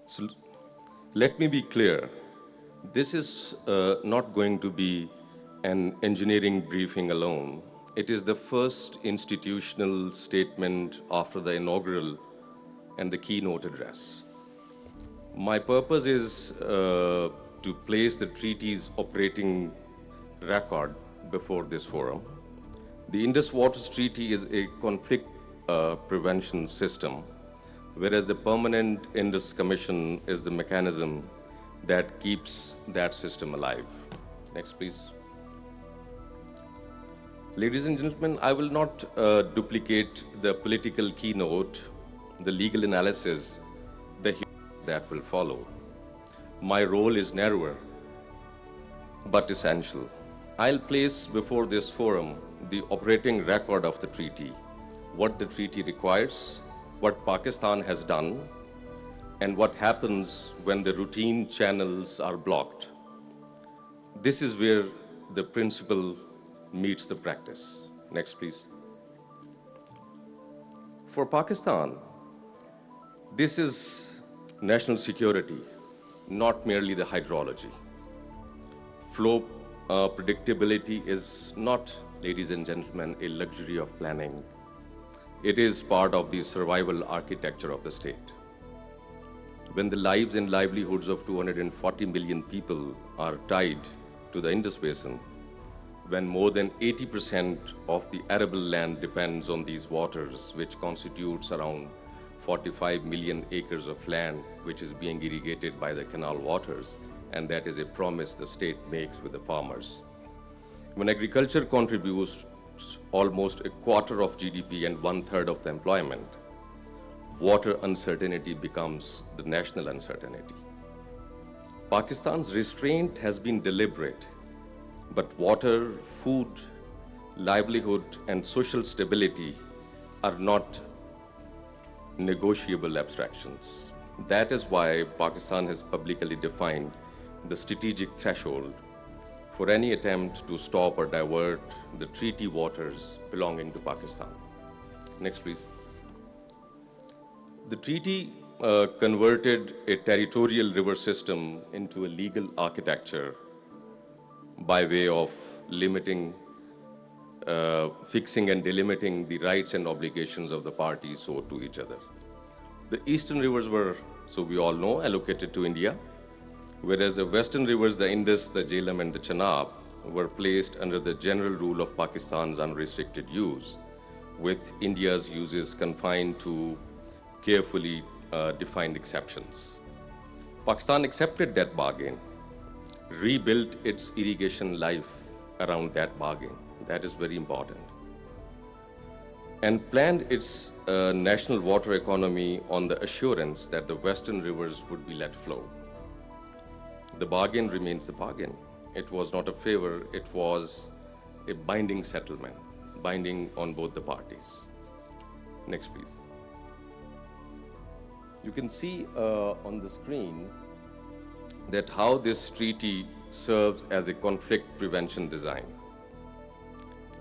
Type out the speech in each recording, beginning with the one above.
So let me be clear. This is not going to be an engineering briefing alone. It is the first institutional statement after the inaugural and the keynote address. My purpose is to place the treaty's operating record before this forum. The Indus Waters Treaty is a conflict prevention system, whereas the Permanent Indus Commission is the mechanism that keeps that system alive. Next, please. Ladies and gentlemen, I will not duplicate the political keynote, the legal analysis, the that will follow. My role is narrower, but essential. I'll place before this forum the operating record of the treaty, what the treaty requires, what Pakistan has done, and what happens when the routine channels are blocked. This is where the principle meets the practice. Next, please. For Pakistan, this is national security, not merely the hydrology. Flow predictability is not, ladies and gentlemen, a luxury of planning. It is part of the survival architecture of the state. When the lives and livelihoods of 240 million people are tied to the Indus Basin, when more than 80% of the arable land depends on these waters, which constitutes around 45 million acres of land, which is being irrigated by the canal waters, and that is a promise the state makes with the farmers. When agriculture contributes almost a quarter of GDP and 1/3 of the employment, water uncertainty becomes the national uncertainty. Pakistan's restraint has been deliberate, but water, food, livelihood, and social stability are not negotiable abstractions. That is why Pakistan has publicly defined the strategic threshold for any attempt to stop or divert the treaty waters belonging to Pakistan. Next, please. The treaty converted a territorial river system into a legal architecture by way of fixing and delimiting the rights and obligations of the parties owed to each other. The eastern rivers were, so we all know, allocated to India, whereas the western rivers, the Indus, the Jhelum, and the Chenab, were placed under the general rule of Pakistan's unrestricted use, with India's uses confined to carefully defined exceptions. Pakistan accepted that bargain, rebuilt its irrigation life around that bargain. That is very important. And planned its national water economy on the assurance that the western rivers would be let flow. The bargain remains the bargain. It was not a favor, it was a binding settlement, binding on both the parties. Next, please. You can see on the screen that how this treaty serves as a conflict prevention design.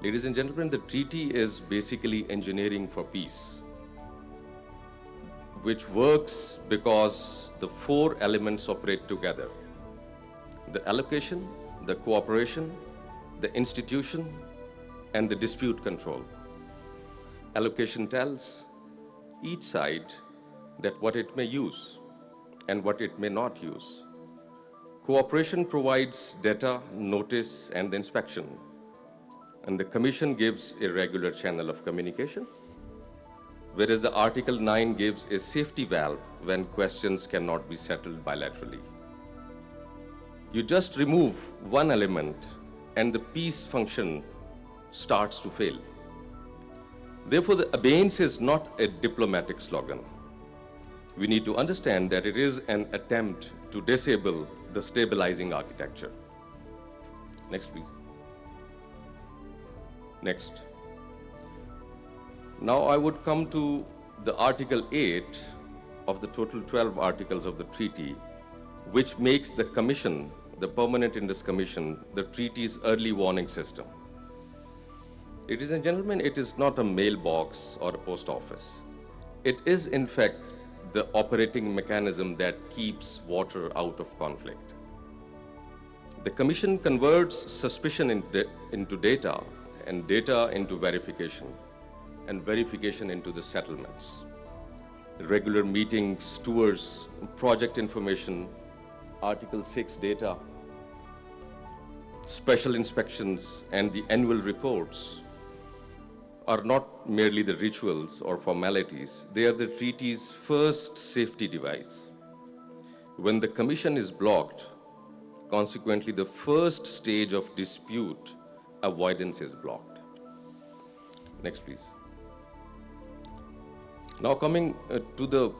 Ladies and gentlemen, the treaty is basically engineering for peace, which works because the four elements operate together: the allocation, the cooperation, the institution, and the dispute control. Allocation tells each side that what it may use and what it may not use. Cooperation provides data, notice, and inspection. And the Commission gives a regular channel of communication, whereas the Article 9 gives a safety valve when questions cannot be settled bilaterally. You just remove one element and the peace function starts to fail. Therefore, the abeyance is not a diplomatic slogan. We need to understand that it is an attempt to disable the stabilizing architecture. Next, please. Next. Now I would come to the Article 8 of the total 12 articles of the treaty, which makes the Commission, the Permanent Indus Commission, the treaty's early warning system. Ladies and gentlemen, it is not a mailbox or a post office. It is, in fact, the operating mechanism that keeps water out of conflict. The Commission converts suspicion into data, and data into verification, and verification into the settlements. Regular meetings, tours, project information, Article 6 data, special inspections, and the annual reports are not merely the rituals or formalities, they are the treaty's first safety device. When the Commission is blocked, consequently, the first stage of dispute avoidance is blocked. Next, please. Now coming to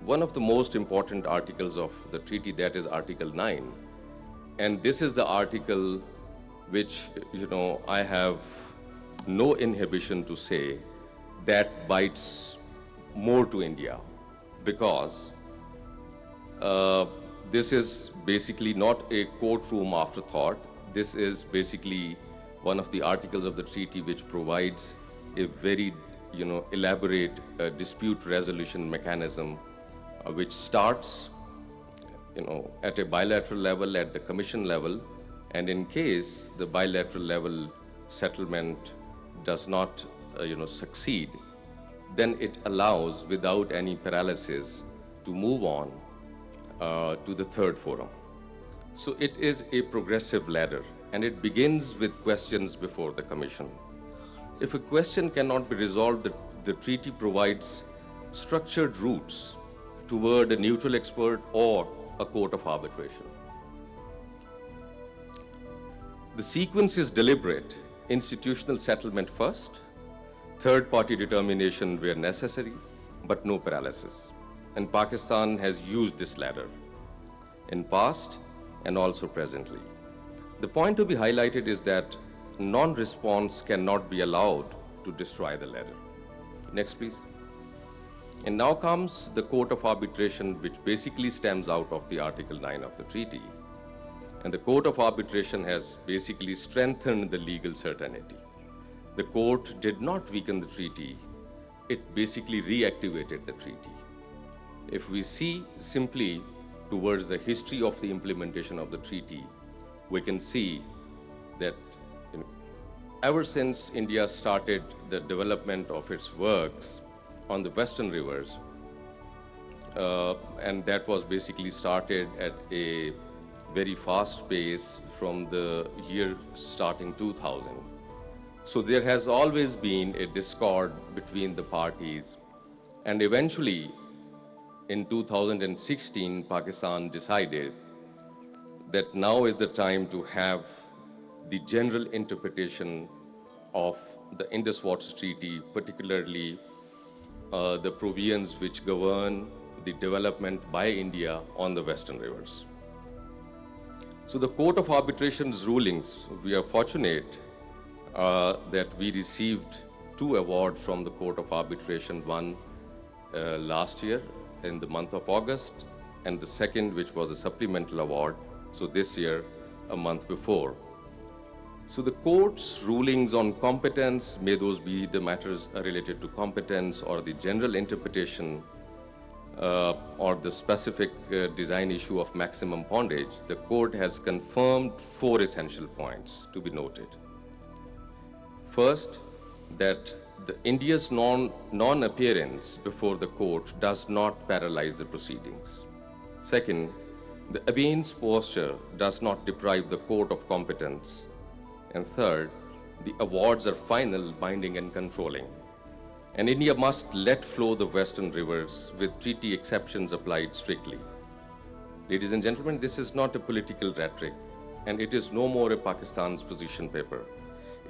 one of the most important articles of the treaty, that is Article 9. And this is the article which, I have no inhibition to say that bites more to India, because this is basically not a courtroom afterthought. This is basically one of the articles of the treaty which provides a very elaborate dispute resolution mechanism which starts at a bilateral level, at the Commission level, and in case the bilateral level settlement does not succeed, then it allows, without any paralysis, to move on to the third forum. So it is a progressive ladder, and it begins with questions before the Commission. If a question cannot be resolved, the treaty provides structured routes toward a neutral expert or a court of arbitration. The sequence is deliberate: institutional settlement first, third-party determination where necessary, but no paralysis. And Pakistan has used this ladder in past and also presently. The point to be highlighted is that non-response cannot be allowed to destroy the ladder. Next, please. And now comes the Court of Arbitration, which basically stems out of the Article 9 of the treaty. And the Court of Arbitration has basically strengthened the legal certainty. The court did not weaken the treaty, it basically reactivated the treaty. If we see simply towards the history of the implementation of the treaty, we can see that ever since India started the development of its works on the western rivers, and that was basically started at a very fast pace from the year starting 2000. So there has always been a discord between the parties, and eventually in 2016, Pakistan decided that now is the time to have the general interpretation of the Indus Waters Treaty, particularly the provisions which govern the development by India on the western rivers. So the Court of Arbitration's rulings, we are fortunate that we received 2 awards from the Court of Arbitration, one last year in the month of August, and the second, which was a supplemental award, so this year, a month before. So the court's rulings on competence, may those be the matters related to competence or the general interpretation or the specific design issue of maximum pondage, the court has confirmed 4 essential points to be noted. First, that India's non-appearance before the court does not paralyze the proceedings. Second, the abeyance posture does not deprive the court of competence. And third, the awards are final, binding, and controlling. And India must let flow the western rivers with treaty exceptions applied strictly. Ladies and gentlemen, this is not a political rhetoric, and it is no more a Pakistan's position paper.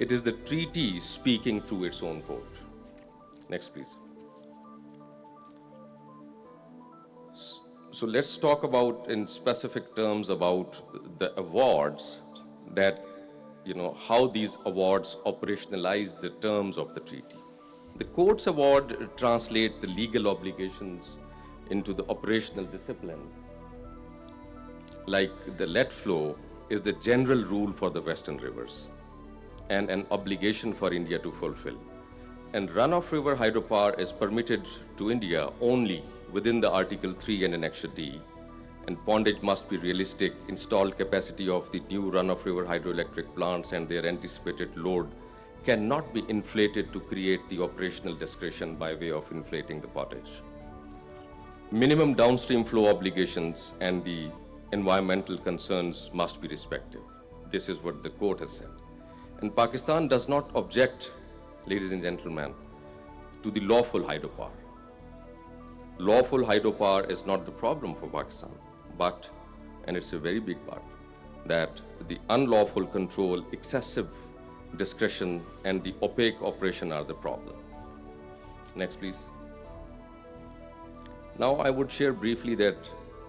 It is the treaty speaking through its own court. Next, please. So let's talk about, in specific terms, about the awards, that, how these awards operationalize the terms of the treaty. The court's award translates the legal obligations into the operational discipline. Like the let flow is the general rule for the western rivers and an obligation for India to fulfill. And run-of-river hydropower is permitted to India only within the Article 3 and Annexure D, and pondage must be realistic. Installed capacity of the new run-of-river hydroelectric plants and their anticipated load cannot be inflated to create the operational discretion by way of inflating the pottage. Minimum downstream flow obligations and the environmental concerns must be respected. This is what the court has said. And Pakistan does not object, ladies and gentlemen, to the lawful hydropower. Lawful hydropower is not the problem for Pakistan, but, and it's a very big part, that the unlawful control, excessive discretion, and the opaque operation are the problem. Next, please. Now, I would share briefly that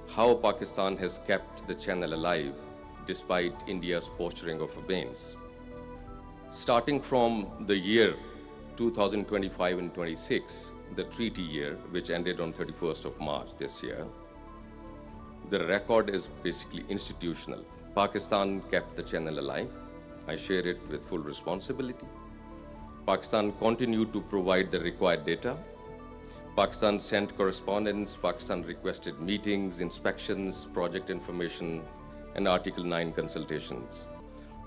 how Pakistan has kept the channel alive despite India's posturing of abeyance. Starting from the year 2025 and 26, the treaty year, which ended on 31st of March this year, the record is basically institutional. Pakistan kept the channel alive. I share it with full responsibility. Pakistan continued to provide the required data. Pakistan sent correspondence. Pakistan requested meetings, inspections, project information, and Article 9 consultations.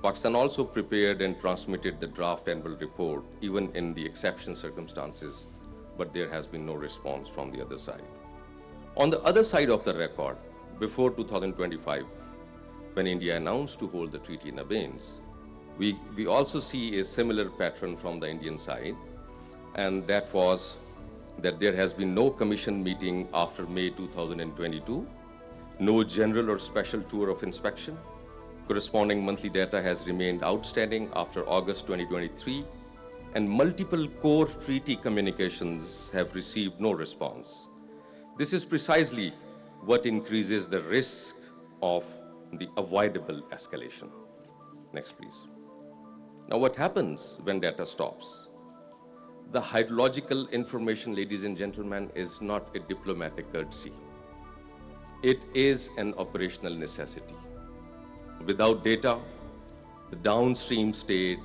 Pakistan also prepared and transmitted the draft annual report, even in the exception circumstances, but there has been no response from the other side. On the other side of the record, before 2025, when India announced to hold the treaty in abeyance, we also see a similar pattern from the Indian side, and that was that there has been no commission meeting after May 2022, no general or special tour of inspection. Corresponding monthly data has remained outstanding after August 2023, and multiple core treaty communications have received no response. This is precisely what increases the risk of the avoidable escalation. Next, please. Now, what happens when data stops? The hydrological information, ladies and gentlemen, is not a diplomatic courtesy. It is an operational necessity. Without data, the downstream state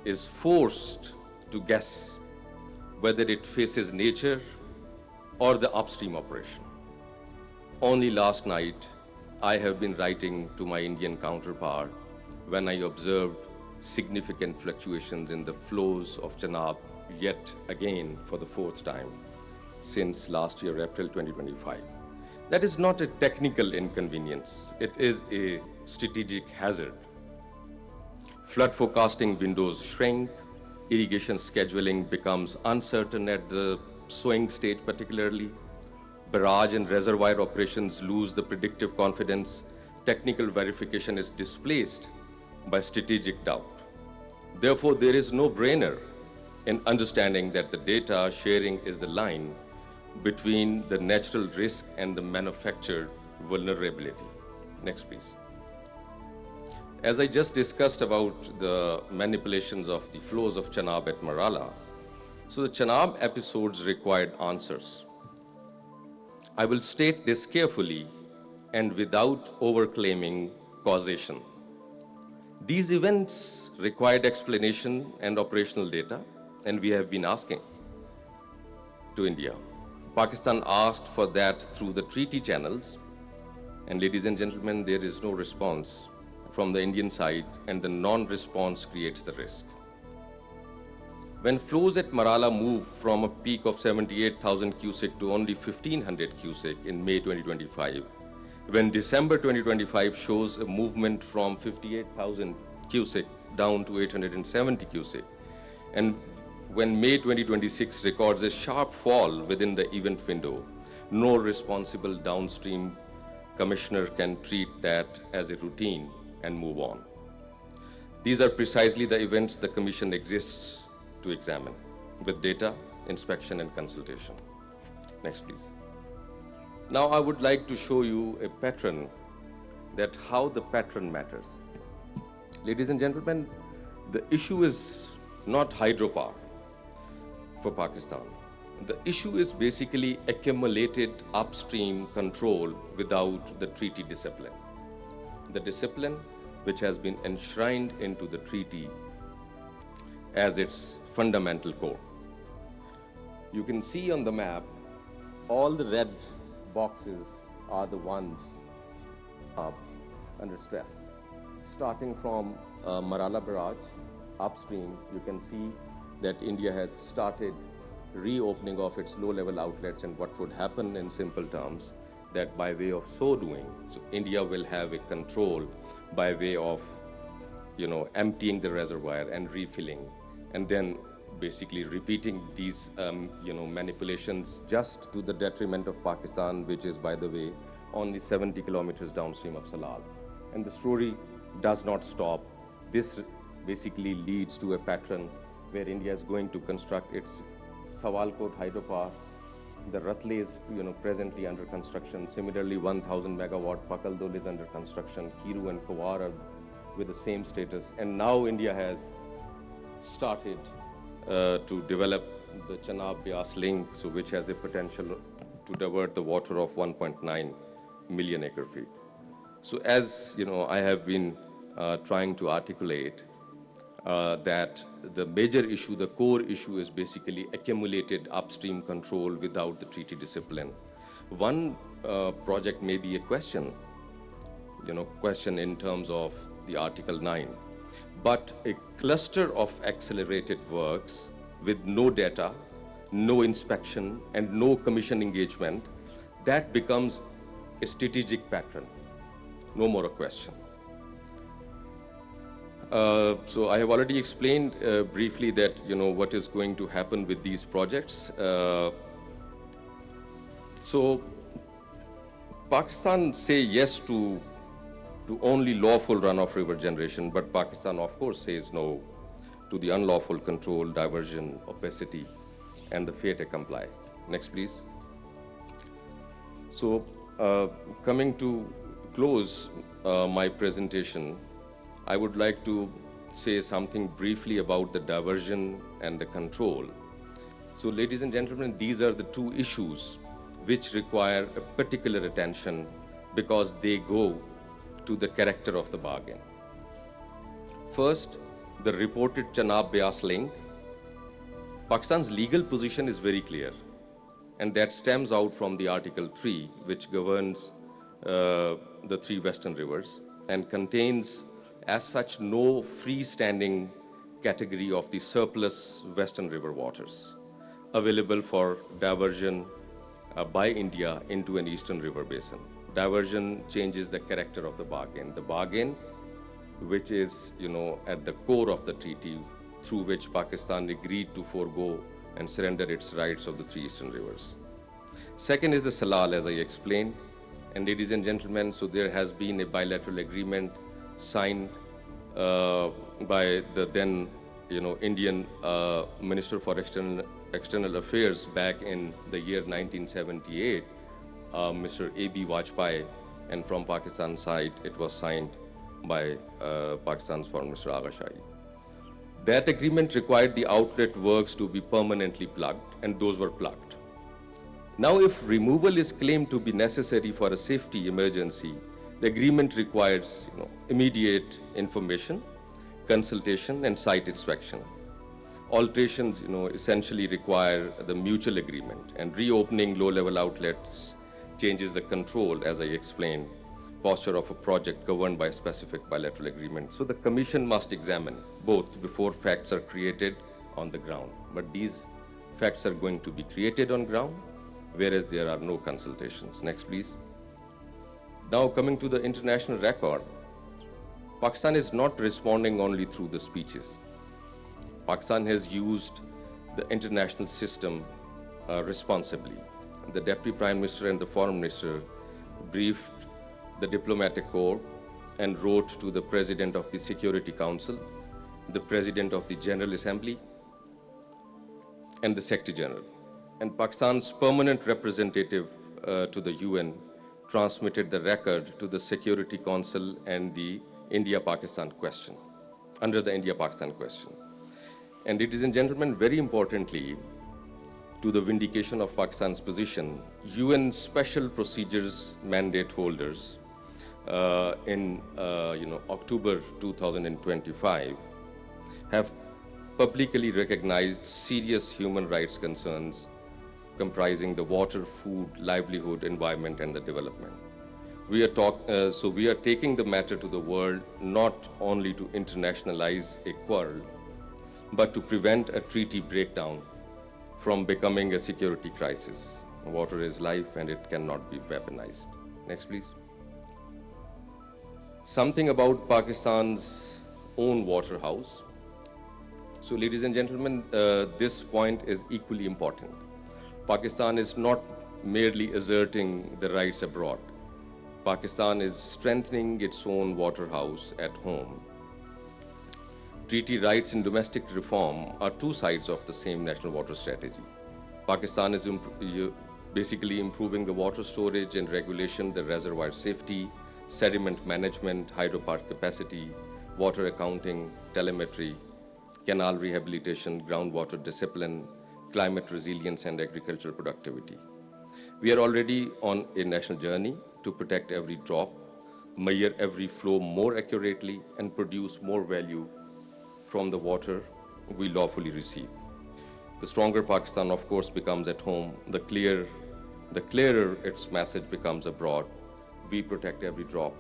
is forced to guess whether it faces nature or the upstream operation. Only last night, I have been writing to my Indian counterpart when I observed significant fluctuations in the flows of Chenab yet again for the fourth time since last year, April 2025. That is not a technical inconvenience. It is a strategic hazard. Flood forecasting windows shrink, irrigation scheduling becomes uncertain at the sowing stage particularly, barrage and reservoir operations lose the predictive confidence, technical verification is displaced by strategic doubt. Therefore, there is no brainer in understanding that the data sharing is the line between the natural risk and the manufactured vulnerability. Next, please. As I just discussed about the manipulations of the flows of Chenab at Marala, so the Chenab episodes required answers. I will state this carefully and without overclaiming causation. These events required explanation and operational data, and we have been asking to India. Pakistan asked for that through the treaty channels, and ladies and gentlemen, there is no response from the Indian side, and the non-response creates the risk. When flows at Marala moved from a peak of 78,000 cusick to only 1,500 cusick in May 2025, when December 2025 shows a movement from 58,000 cusick down to 870 cusick, and when May 2026 records a sharp fall within the event window, no responsible downstream commissioner can treat that as a routine and move on. These are precisely the events the Commission exists to examine, with data, inspection, and consultation. Next, please. Now, I would like to show you a pattern, that how the pattern matters. Ladies and gentlemen, the issue is not hydropower for Pakistan. The issue is basically accumulated upstream control without the treaty discipline. The discipline which has been enshrined into the treaty as its fundamental core. You can see on the map all the red boxes are the ones under stress. Starting from Marala Barrage, upstream, you can see that India has started reopening of its low-level outlets, and what would happen in simple terms, that by way of so doing, so India will have a control by way of, emptying the reservoir and refilling, and then basically repeating these, manipulations just to the detriment of Pakistan, which is, by the way, only 70 kilometers downstream of Salal. And the story does not stop. This basically leads to a pattern where India is going to construct its Sawalkot hydropower. The Ratle is, presently under construction. Similarly, 1,000 megawatt Pakaldol is under construction. Kiru and Kawar are with the same status. And now India has started to develop the Chenab River link, so which has a potential to divert the water of 1.9 million acre feet. So as I have been trying to articulate that the major issue, the core issue, is basically accumulated upstream control without the treaty discipline. One project may be a question in terms of the Article 9, but a cluster of accelerated works with no data, no inspection, and no commission engagement, that becomes a strategic pattern. No more a question. So I have already explained briefly that what is going to happen with these projects. So Pakistan say yes to only lawful runoff river generation, but Pakistan of course says no to the unlawful control, diversion, opacity, and the failure to comply. Next, please. So coming to close my presentation, I would like to say something briefly about the diversion and the control. So ladies and gentlemen, these are the two issues which require a particular attention because they go to the character of the bargain. First, the reported Chenab River link. Pakistan's legal position is very clear, and that stems out from the Article 3, which governs the three western rivers and contains as such no freestanding category of the surplus western river waters available for diversion by India into an eastern river basin. Diversion changes the character of the bargain. The bargain, which is at the core of the treaty, through which Pakistan agreed to forego and surrender its rights of the three eastern rivers. Second is the Salal, as I explained. And ladies and gentlemen, so there has been a bilateral agreement signed by the then Indian Minister for External Affairs back in the year 1978, Mr. A.B. Vajpayee, and from Pakistan side it was signed by Pakistan's Foreign Minister Agha Shahi. That agreement required the outlet works to be permanently plugged, and those were plugged. Now, if removal is claimed to be necessary for a safety emergency, the agreement requires immediate information, consultation, and site inspection. Alterations essentially require the mutual agreement, and reopening low-level outlets changes the control, as I explained, posture of a project governed by a specific bilateral agreement. So the Commission must examine both before facts are created on the ground. But these facts are going to be created on ground, whereas there are no consultations. Next, please. Now, coming to the international record, Pakistan is not responding only through the speeches. Pakistan has used the international system responsibly. The Deputy Prime Minister and the Foreign Minister briefed the diplomatic corps and wrote to the President of the Security Council, the President of the General Assembly, and the Secretary General. And Pakistan's permanent representative to the UN transmitted the record to the Security Council and the India-Pakistan question, under the India-Pakistan question. And ladies and gentlemen, very importantly, to the vindication of Pakistan's position, UN Special Procedures mandate holders in October 2025 have publicly recognized serious human rights concerns comprising the water, food, livelihood, environment, and the development. So we are taking the matter to the world not only to internationalize a quarrel, but to prevent a treaty breakdown from becoming a security crisis. Water is life and it cannot be weaponized. Next, please. Something about Pakistan's own water house. So, ladies and gentlemen, this point is equally important. Pakistan is not merely asserting the rights abroad. Pakistan is strengthening its own water house at home. Treaty rights and domestic reform are two sides of the same national water strategy. Pakistan is basically improving the water storage and regulation, the reservoir safety, sediment management, hydropark capacity, water accounting, telemetry, canal rehabilitation, groundwater discipline, climate resilience, and agricultural productivity. We are already on a national journey to protect every drop, measure every flow more accurately, and produce more value from the water we lawfully receive. The stronger Pakistan, of course, becomes at home, the clearer its message becomes abroad. We protect every drop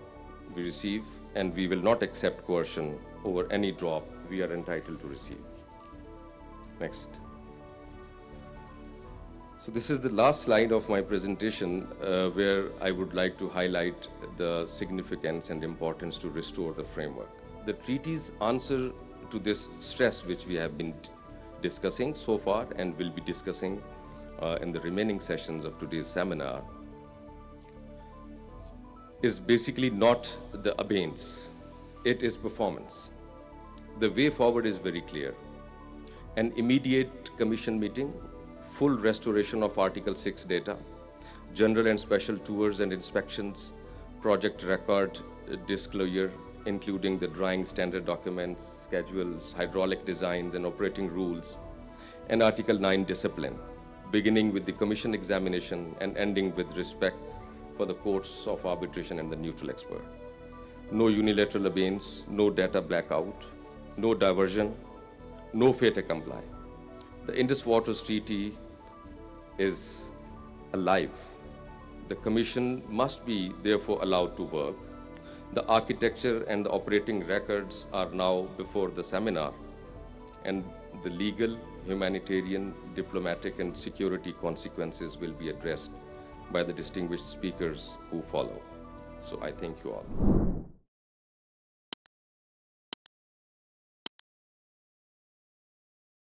we receive, and we will not accept coercion over any drop we are entitled to receive. Next. So this is the last slide of my presentation where I would like to highlight the significance and importance to restore the framework. The treaty's answer to this stress which we have been discussing so far and will be discussing in the remaining sessions of today's seminar is basically not the abeyance, it is performance. The way forward is very clear. An immediate commission meeting, full restoration of Article 6 data, general and special tours and inspections, project record disclosure, including the drawing standard documents, schedules, hydraulic designs, and operating rules, and Article 9 discipline, beginning with the commission examination and ending with respect for the courts of arbitration and the neutral expert. No unilateral abeyance, no data blackout, no diversion, no fait accompli. The Indus Waters Treaty is alive. The Commission must be therefore allowed to work. The architecture and the operating records are now before the seminar, and the legal, humanitarian, diplomatic, and security consequences will be addressed by the distinguished speakers who follow. So I thank you all.